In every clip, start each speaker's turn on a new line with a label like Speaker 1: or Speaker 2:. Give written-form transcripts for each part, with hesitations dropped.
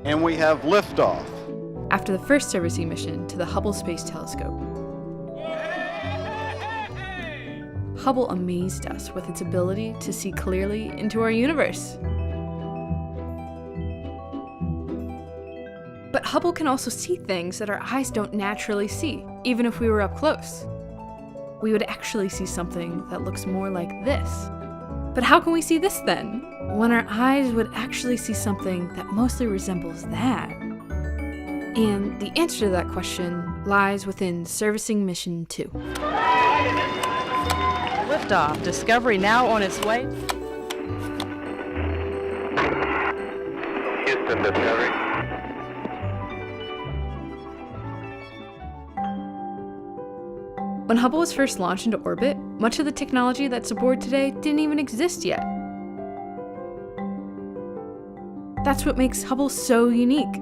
Speaker 1: And we have liftoff.
Speaker 2: After the first servicing mission to the Hubble Space Telescope. Hubble amazed us with its ability to see clearly into our universe. But Hubble can also see things that our eyes don't naturally see, even if we were up close. We would actually see something that looks more like this. But how can we see this then, when our eyes would actually see something that mostly resembles that? And the answer to that question lies within Servicing Mission 2.
Speaker 3: Liftoff. Discovery now on its way.
Speaker 4: Houston, Discovery.
Speaker 2: When Hubble was first launched into orbit, much of the technology that's aboard today didn't even exist yet. That's what makes Hubble so unique.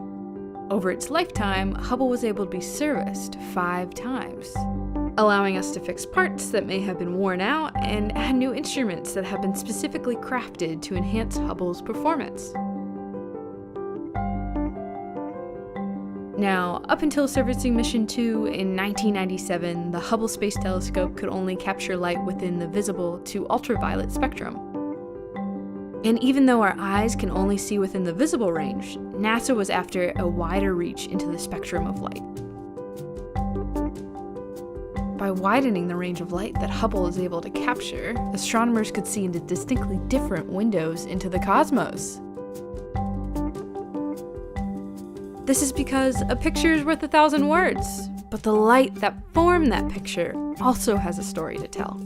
Speaker 2: Over its lifetime, Hubble was able to be serviced 5 times, allowing us to fix parts that may have been worn out and add new instruments that have been specifically crafted to enhance Hubble's performance. Now, up until Servicing Mission 2 in 1997, the Hubble Space Telescope could only capture light within the visible to ultraviolet spectrum. And even though our eyes can only see within the visible range, NASA was after a wider reach into the spectrum of light. By widening the range of light that Hubble is able to capture, astronomers could see into distinctly different windows into the cosmos. This is because a picture is worth 1,000 words, but the light that formed that picture also has a story to tell.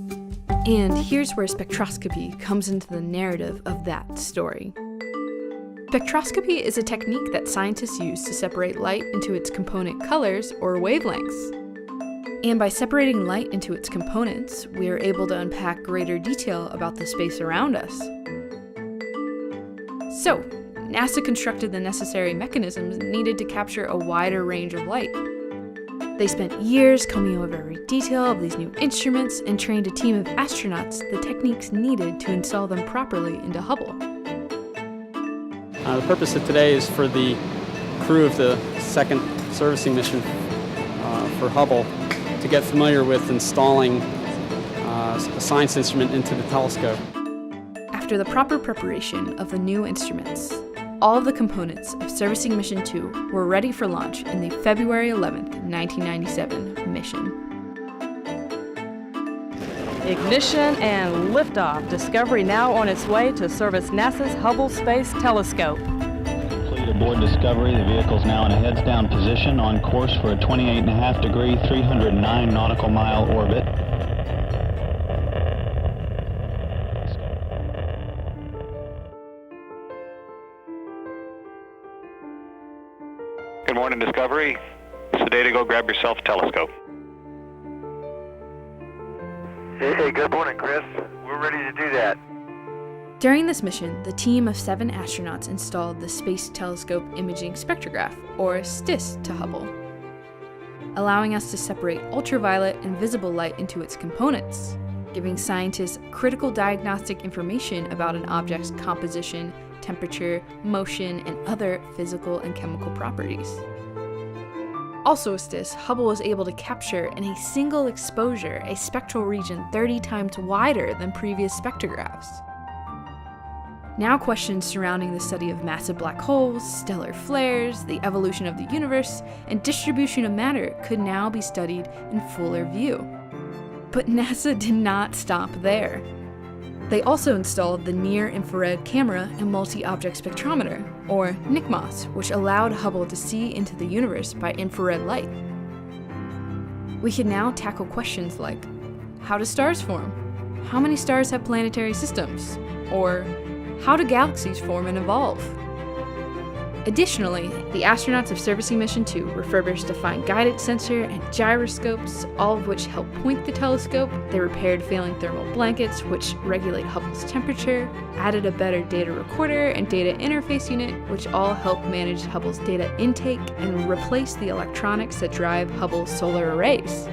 Speaker 2: And here's where spectroscopy comes into the narrative of that story. Spectroscopy is a technique that scientists use to separate light into its component colors or wavelengths. And by separating light into its components, we are able to unpack greater detail about the space around us. So, NASA constructed the necessary mechanisms needed to capture a wider range of light. They spent years combing over every detail of these new instruments and trained a team of astronauts the techniques needed to install them properly into Hubble.
Speaker 5: The purpose of today is for the crew of the second servicing mission for Hubble to get familiar with installing a science instrument into the telescope.
Speaker 2: After the proper preparation of the new instruments, all of the components of Servicing Mission 2 were ready for launch in the February 11th, 1997 mission.
Speaker 3: Ignition and liftoff. Discovery now on its way to service NASA's Hubble Space Telescope.
Speaker 6: Complete aboard Discovery. The vehicle's now in a heads-down position on course for a 28.5-degree, 309 nautical mile orbit.
Speaker 4: Good morning, Discovery. It's the day to go grab yourself a telescope. Hey, good morning, Chris. We're ready to do that.
Speaker 2: During this mission, the team of 7 astronauts installed the Space Telescope Imaging Spectrograph, or STIS, to Hubble, allowing us to separate ultraviolet and visible light into its components, giving scientists critical diagnostic information about an object's composition, temperature, motion, and other physical and chemical properties. Also with STIS, Hubble was able to capture in a single exposure a spectral region 30 times wider than previous spectrographs. Now questions surrounding the study of massive black holes, stellar flares, the evolution of the universe, and distribution of matter could now be studied in fuller view. But NASA did not stop there. They also installed the Near-Infrared Camera and Multi-Object Spectrometer, or NICMOS, which allowed Hubble to see into the universe by infrared light. We can now tackle questions like, how do stars form? How many stars have planetary systems? Or, how do galaxies form and evolve? Additionally, the astronauts of Servicing Mission 2 refurbished a fine guidance sensor and gyroscopes, all of which help point the telescope. They repaired failing thermal blankets, which regulate Hubble's temperature, added a better data recorder and data interface unit, which all help manage Hubble's data intake, and replaced the electronics that drive Hubble's solar arrays.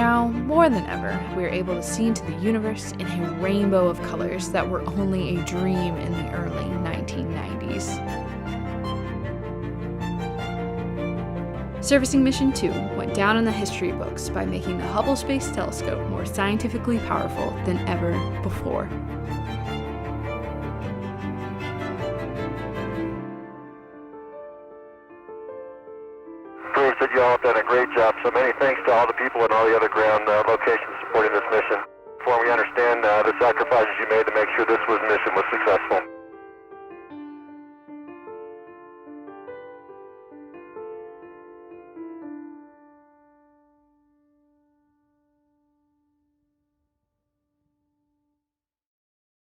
Speaker 2: now, more than ever, we are able to see into the universe in a rainbow of colors that were only a dream in the early 1990s. Servicing Mission 2 went down in the history books by making the Hubble Space Telescope more scientifically powerful than ever before.
Speaker 4: Proves that you all have done a great job, so many thanks to all the people and all the other ground locations supporting this mission. For we understand the sacrifices you made to make sure this mission was successful.